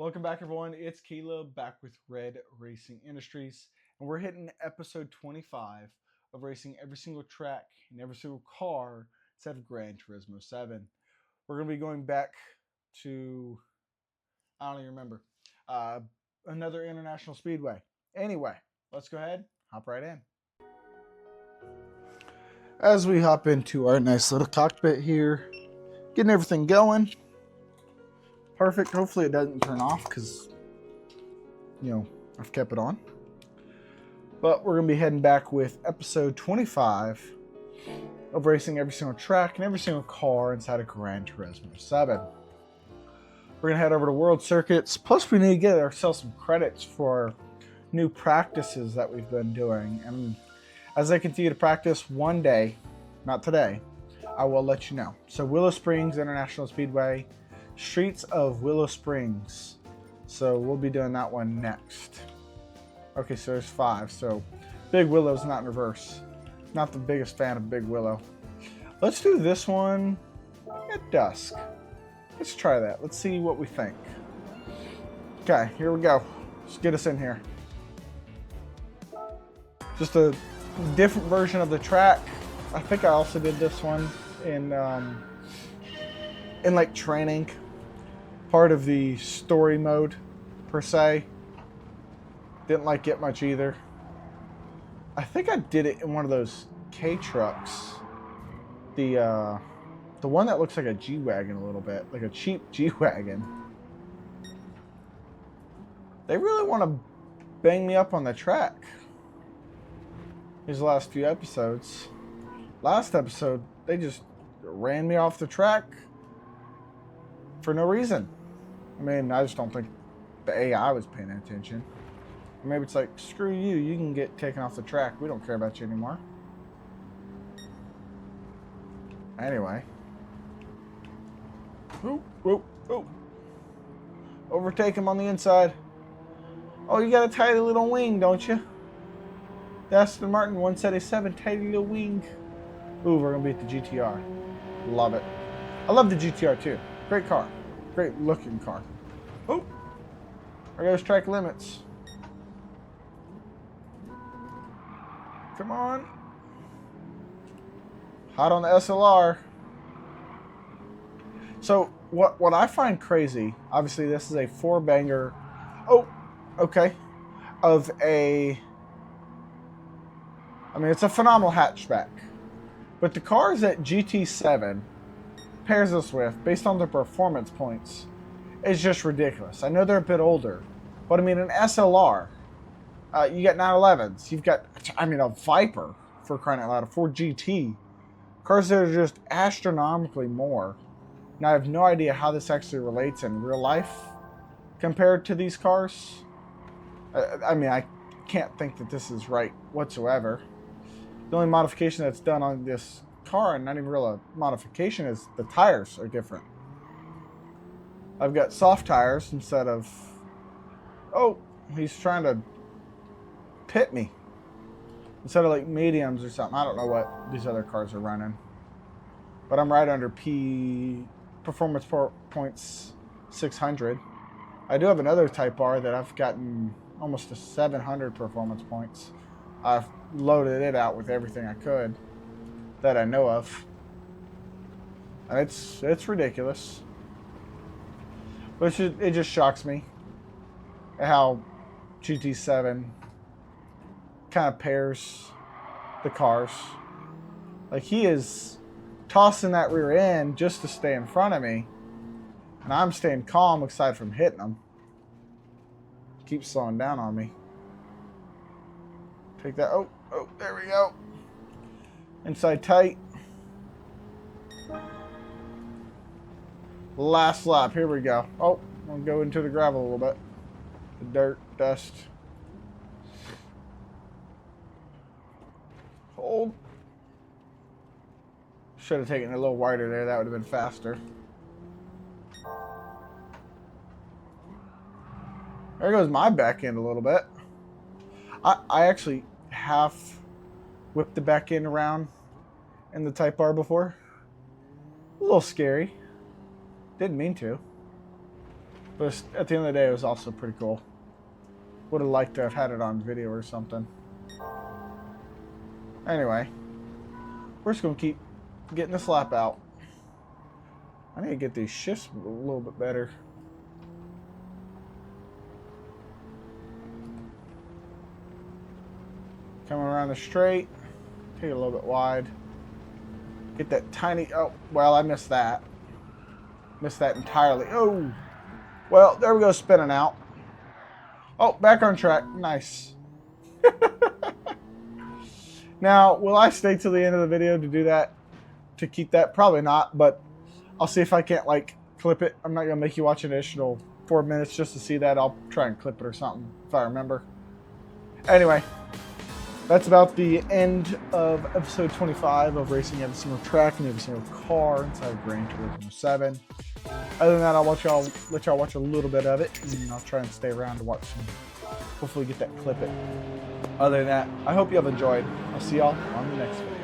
Welcome back, everyone. It's Caleb back with Red Racing Industries, and we're hitting episode 25 of racing every single track and every single car instead of Gran Turismo 7. We're going to be going back to, I don't even remember, another international speedway. Anyway, let's go ahead, hop right in. As we hop into our nice little cockpit here, getting everything going. Perfect. Hopefully it doesn't turn off because, I've kept it on. But we're going to be heading back with episode 25 of racing every single track and every single car inside of Gran Turismo 7. We're going to head over to World Circuits. Plus, we need to get ourselves some credits for new practices that we've been doing. And as I continue to practice one day, not today, I will let you know. So Willow Springs International Speedway, Streets of Willow Springs. So we'll be doing that one next. Okay, so there's 5. So Big Willow's not in reverse. Not the biggest fan of Big Willow. Let's do this one at dusk. Let's try that. Let's see what we think. Okay, here we go. Let's get us in here. Just a different version of the track. I think I also did this one in like training. Part of the story mode, per se. Didn't like it much either. I think I did it in one of those K trucks. The one that looks like a G-Wagon a little bit. Like a cheap G-Wagon. They really want to bang me up on the track. These last few episodes. Last episode, they just ran me off the track for no reason. I mean, I just don't think the AI was paying attention. Or maybe it's like, screw you, you can get taken off the track. We don't care about you anymore. Anyway. Whoop, whoop, whoop. Overtake him on the inside. Oh, you got a tiny little wing, don't you? The Aston Martin 177, tiny little wing. Ooh, we're going to beat the GTR. Love it. I love the GTR too. Great car. Great looking car. Oh, there goes track limits. Come on. Hot on the SLR. So what I find crazy, obviously this is a 4-banger. Oh, okay. It's a phenomenal hatchback. But the cars that GT7 pairs us with, based on their performance points, is just ridiculous. I know they're a bit older, but I mean, an SLR, you got 911s, you've got, a Viper, for crying out loud, a Ford GT, cars that are just astronomically more. Now, I have no idea how this actually relates in real life compared to these cars. I can't think that this is right whatsoever. The only modification that's done on this car, and not even real modification, is the tires are different. I've got soft tires instead of... Oh, he's trying to pit me. Instead of like mediums or something. I don't know what these other cars are running. But I'm right under P performance points 600. I do have another Type R that I've gotten almost to 700 performance points. I've loaded it out with everything I could that I know of. And it's ridiculous. But it just shocks me how GT7 kind of pairs the cars. Like, he is tossing that rear end just to stay in front of me. And I'm staying calm aside from hitting him. Keeps slowing down on me. Take that. Oh, there we go. Inside tight. Last lap. Here we go. Oh, we'll go into the gravel a little bit. The dirt, dust. Hold. Should have taken it a little wider there. That would have been faster. There goes my back end a little bit. I actually have whipped the back end around in the Type R before. A little scary. Didn't mean to. But at the end of the day, it was also pretty cool. Would have liked to have had it on video or something. Anyway, we're just going to keep getting this lap out. I need to get these shifts a little bit better. Coming around the straight. Take it a little bit wide. Get that tiny... Oh, well, I missed that. Missed that entirely. Oh! Well, there we go, spinning out. Oh, back on track. Nice. Now, will I stay till the end of the video to do that? To keep that? Probably not, but I'll see if I can't, like, clip it. I'm not going to make you watch an additional 4 minutes just to see that. I'll try and clip it or something, if I remember. Anyway, that's about the end of episode 25 of racing every single track and every single car inside of Gran Turismo 7. Other than that, I'll let y'all watch a little bit of it, and I'll try and stay around to watch some. Hopefully get that clip it. Other than that, I hope you have enjoyed. I'll see y'all on the next video.